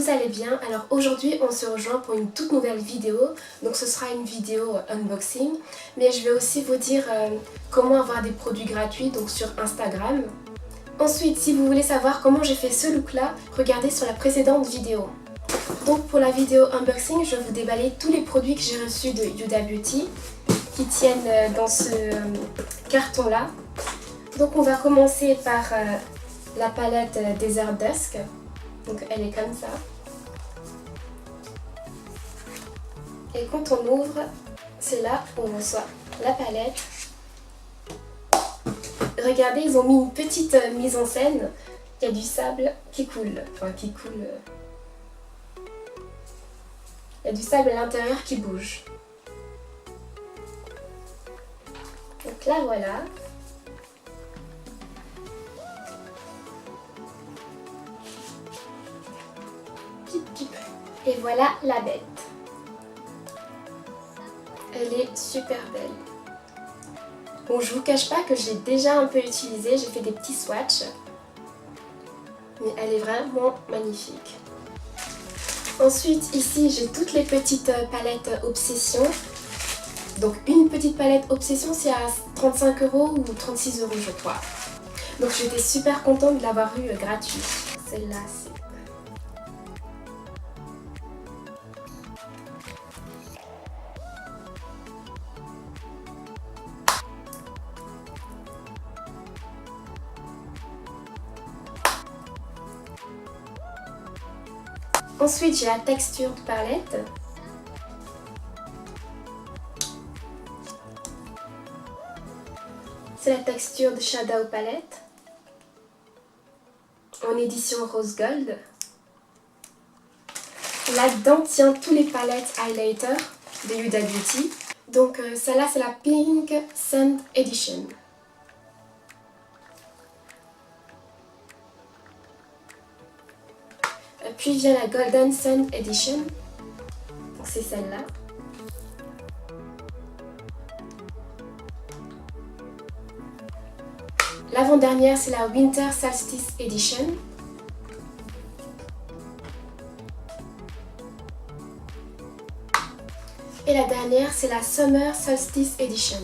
vous allez bien. Alors aujourd'hui on se rejoint pour une toute nouvelle vidéo. Donc ce sera une vidéo unboxing, mais je vais aussi vous dire comment avoir des produits gratuits donc sur Instagram. Ensuite, si vous voulez savoir comment j'ai fait ce look là, regardez sur la précédente vidéo. Donc pour la vidéo unboxing, je vais vous déballer tous les produits que j'ai reçus de Huda Beauty qui tiennent dans ce carton là. Donc on va commencer par la palette Desert Dusk. Donc elle est comme ça. Et quand on ouvre, c'est là où on reçoit la palette. Regardez, ils ont mis une petite mise en scène. Il y a du sable qui coule. Enfin, qui coule. Il y a du sable à l'intérieur qui bouge. Donc là, voilà. Et voilà la bête. Elle est super belle. Bon, je vous cache pas que je l'ai déjà un peu utilisée, j'ai fait des petits swatchs. Mais elle est vraiment magnifique. Ensuite, ici, j'ai toutes les petites palettes Obsession. Donc une petite palette Obsession, c'est à 35 € ou 36 € je crois. Donc j'étais super contente de l'avoir eu gratuit. Celle-là, c'est... Ensuite, j'ai la Textured palette. C'est la Textured Shadow palette en édition Rose Gold. Là-dedans tient tous les palettes highlighter de Huda Beauty. Donc celle-là, c'est la Pink Sand Edition. Puis vient la Golden Sand Edition, c'est celle-là. L'avant-dernière, c'est la Winter Solstice Edition. Et la dernière, c'est la Summer Solstice Edition.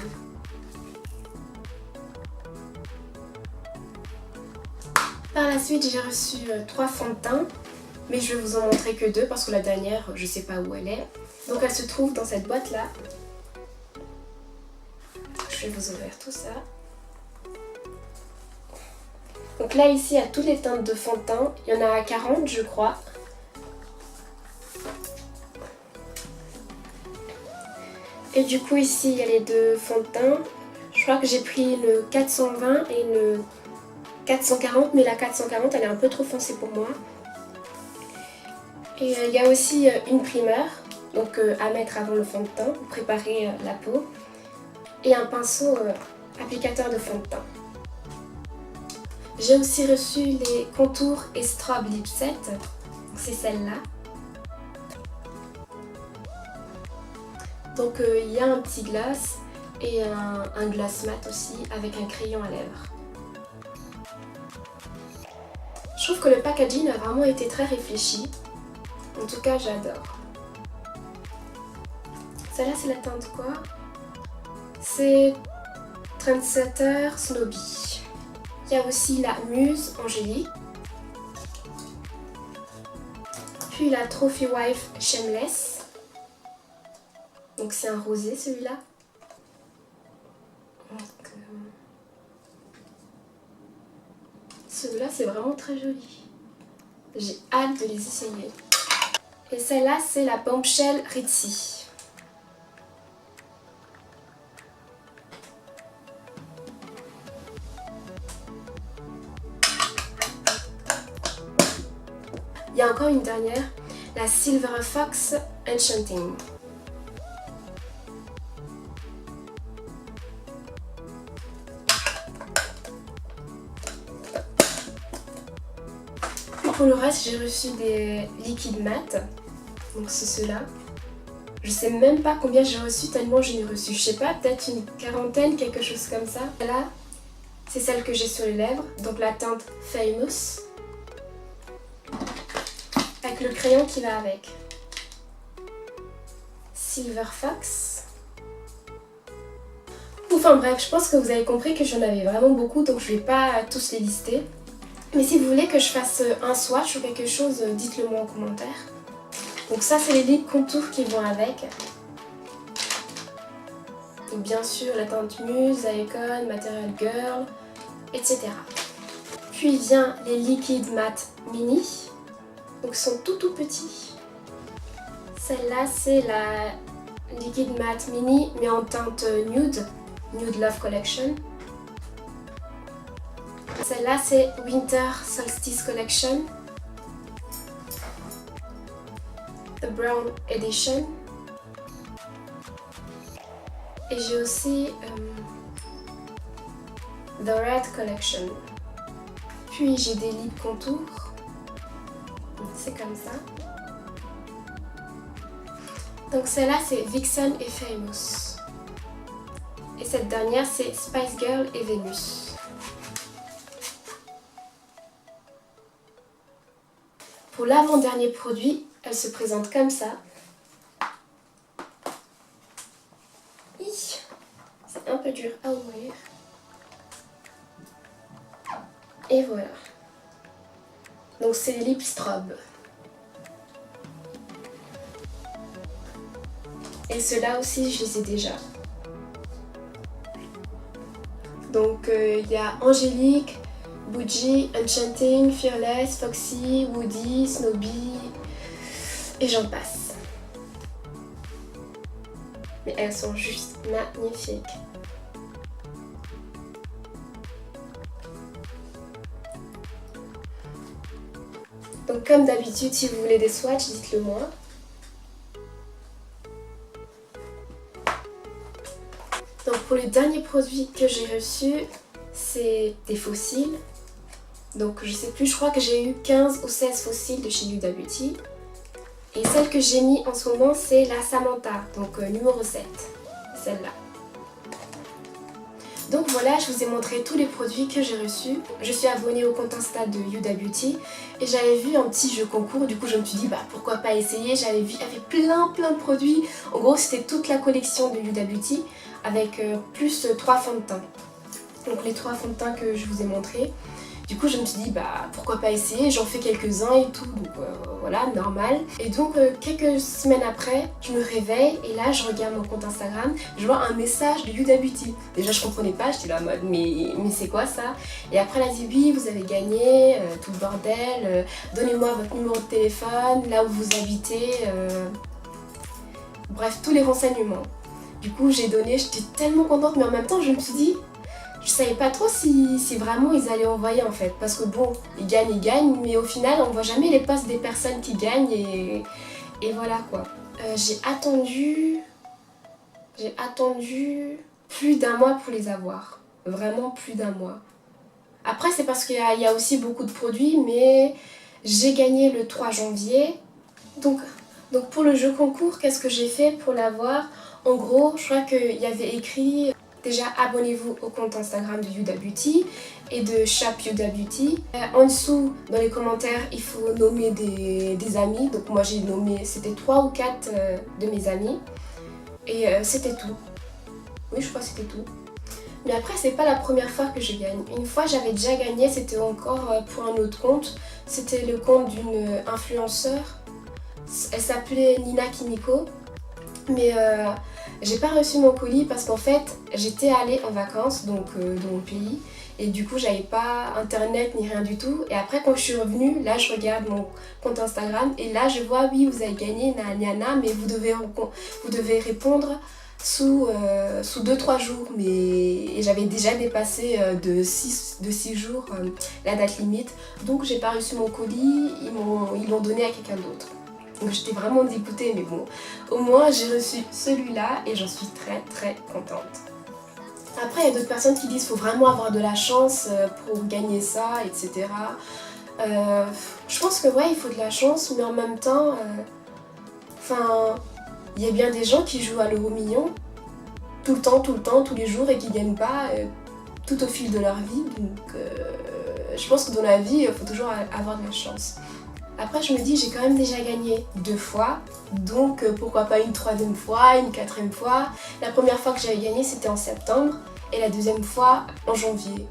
Par la suite, j'ai reçu 3 fonds de teint. Mais je vais vous en montrer que 2 parce que la dernière, je sais pas où elle est. Donc elle se trouve dans cette boîte là. Je vais vous ouvrir tout ça. Donc là ici, il y a toutes les teintes de fond de teint. Il y en a 40 je crois. Et du coup ici, il y a les 2 fonds de teint. Je crois que j'ai pris le 420 et le 440. Mais la 440, elle est un peu trop foncée pour moi. Et il y a aussi une primeur, donc à mettre avant le fond de teint pour préparer la peau. Et un pinceau applicateur de fond de teint. J'ai aussi reçu les contours et strobe lip set, c'est celle-là. Donc il y a un petit gloss et un gloss mat aussi avec un crayon à lèvres. Je trouve que le packaging a vraiment été très réfléchi. En tout cas, j'adore. Celle-là, c'est la teinte quoi? C'est Trendsetter Snobby. Il y a aussi la Muse Angélique. Puis la Trophy Wife Shameless. Donc c'est un rosé celui-là. Celui-là, c'est vraiment très joli. J'ai hâte de les essayer. Et celle-là, c'est la Bombshell Ritzy. Il y a encore une dernière, la Silver Fox Enchanting. Pour le reste, j'ai reçu des liquides mat. Donc c'est ceux-là. Je sais même pas combien j'ai reçu tellement j'en ai reçu. Je sais pas, peut-être une quarantaine, quelque chose comme ça. Là, c'est celle que j'ai sur les lèvres. Donc la teinte Famous. avec le crayon qui va avec. Silver Fox. Enfin bref, je pense que vous avez compris que j'en avais vraiment beaucoup, donc je vais pas tous les lister. Mais si vous voulez que je fasse un swatch ou quelque chose, dites-le moi en commentaire. Donc ça, c'est les lip contours qui vont avec. Donc bien sûr, la teinte Muse, Icon, Material Girl, etc. Puis vient les Liquid Matte Mini. Donc ils sont tout petits. Celle-là, c'est la Liquid Matte Mini, mais en teinte Nude. Nude Love Collection. Celle-là, c'est Winter Solstice Collection. The Brown Edition. Et j'ai aussi The Red Collection. Puis j'ai des lip contours. C'est comme ça. Donc celle-là, c'est Vixen et Famous. Et cette dernière, c'est Spice Girl et Venus. Pour l'avant-dernier produit, elle se présente comme ça. C'est un peu dur à ouvrir. Et voilà. Donc c'est les lip strobe. Et ceux-là aussi, je les ai déjà. Donc il y a Angélique, Bougie, Enchanting, Fearless, Foxy, Woody, Snobby et j'en passe. Mais elles sont juste magnifiques. Donc comme d'habitude, si vous voulez des swatchs, dites-le moi. Donc pour le dernier produit que j'ai reçu, c'est des fossiles. Donc je sais plus, je crois que j'ai eu 15 ou 16 fossiles de chez Huda Beauty. Et celle que j'ai mis en ce moment, c'est la Samantha, donc numéro 7, celle-là. Donc voilà, je vous ai montré tous les produits que j'ai reçus. Je suis abonnée au compte Insta de Huda Beauty et j'avais vu un petit jeu concours, du coup je me suis dit bah pourquoi pas essayer. J'avais vu, il y avait plein de produits. En gros c'était toute la collection de Huda Beauty avec plus 3 fonds de teint. Donc les 3 fonds de teint que je vous ai montrés. Du coup je me suis dit bah pourquoi pas essayer, j'en fais quelques-uns et tout, donc voilà, normal. Et donc quelques semaines après, je me réveille et là je regarde mon compte Instagram, je vois un message de Huda Beauty. Déjà je comprenais pas, j'étais là en mode mais c'est quoi ça? Et après elle a dit oui vous avez gagné, tout le bordel, donnez-moi votre numéro de téléphone, là où vous habitez, bref tous les renseignements. Du coup j'ai donné, j'étais tellement contente mais en même temps je me suis dit je savais pas trop si vraiment ils allaient envoyer en fait, parce que bon, ils gagnent, mais au final on voit jamais les posts des personnes qui gagnent et voilà quoi. J'ai attendu plus d'1 mois pour les avoir, vraiment plus d'1 mois. Après c'est parce qu'il y a aussi beaucoup de produits, mais j'ai gagné le 3 janvier. Donc pour le jeu concours, qu'est-ce que j'ai fait pour l'avoir? En gros, je crois qu'il y avait écrit... Déjà, abonnez-vous au compte Instagram de Huda Beauty et de Shop Huda Beauty. En dessous, dans les commentaires, il faut nommer des amis. Donc moi, j'ai nommé, c'était 3 ou 4 de mes amis. Et c'était tout. Oui, je crois que c'était tout. Mais après, c'est pas la première fois que je gagne. Une fois, j'avais déjà gagné, c'était encore pour un autre compte. C'était le compte d'une influenceur. Elle s'appelait Nina Kimiko. Mais j'ai pas reçu mon colis parce qu'en fait j'étais allée en vacances donc dans mon pays et du coup j'avais pas internet ni rien du tout. Et après quand je suis revenue, là je regarde mon compte Instagram et là je vois oui vous avez gagné Nana, mais vous devez répondre sous 2-3 jours. Et j'avais déjà dépassé de 6 jours la date limite, donc j'ai pas reçu mon colis, ils l'ont donné à quelqu'un d'autre. Donc j'étais vraiment dégoûtée, mais bon, au moins j'ai reçu celui-là et j'en suis très contente. Après il y a d'autres personnes qui disent qu'il faut vraiment avoir de la chance pour gagner ça, etc. Je pense que ouais, il faut de la chance, mais en même temps, il y a bien des gens qui jouent à l'euro million tout le temps, tous les jours et qui gagnent pas tout au fil de leur vie. Donc je pense que dans la vie, il faut toujours avoir de la chance. Après je me dis j'ai quand même déjà gagné 2 fois, donc pourquoi pas une 3e fois, une 4e fois. La première fois que j'avais gagné c'était en septembre et la 2e fois en janvier.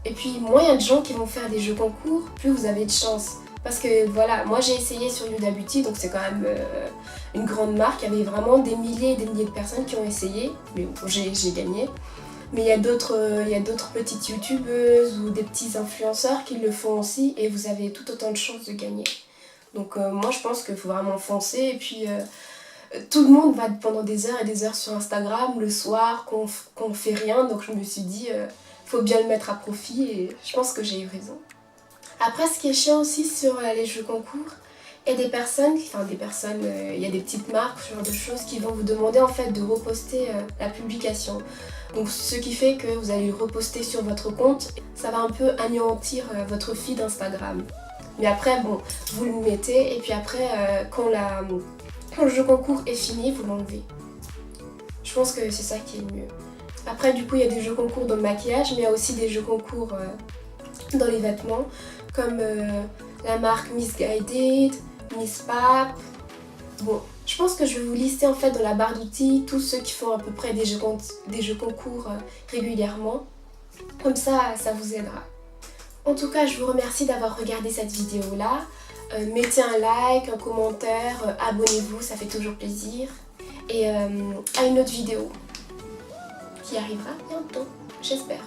Et puis moins il y a de gens qui vont faire des jeux concours, plus vous avez de chance. Parce que voilà, moi j'ai essayé sur Huda Beauty, donc c'est quand même une grande marque. Il y avait vraiment des milliers et des milliers de personnes qui ont essayé, mais bon, j'ai gagné. Mais il y a d'autres petites youtubeuses ou des petits influenceurs qui le font aussi et vous avez tout autant de chances de gagner. Donc moi je pense qu'il faut vraiment foncer et puis tout le monde va pendant des heures et des heures sur Instagram le soir qu'on fait rien, donc je me suis dit faut bien le mettre à profit et je pense que j'ai eu raison. Après ce qui est chiant aussi sur les jeux concours, il y a des personnes, il y a des petites marques, ce genre de choses qui vont vous demander en fait de reposter la publication. Donc ce qui fait que vous allez le reposter sur votre compte, ça va un peu anéantir votre feed Instagram. Mais après bon, vous le mettez et puis après quand le jeu concours est fini, vous l'enlevez. Je pense que c'est ça qui est le mieux. Après du coup il y a des jeux concours dans le maquillage, mais il y a aussi des jeux concours dans les vêtements, comme la marque Missguided, Miss Pap. Bon, je pense que je vais vous lister en fait dans la barre d'outils tous ceux qui font à peu près des jeux concours régulièrement. Comme ça, ça vous aidera. En tout cas, je vous remercie d'avoir regardé cette vidéo là. Mettez un like, un commentaire, abonnez-vous, ça fait toujours plaisir. Et à une autre vidéo qui arrivera bientôt, j'espère.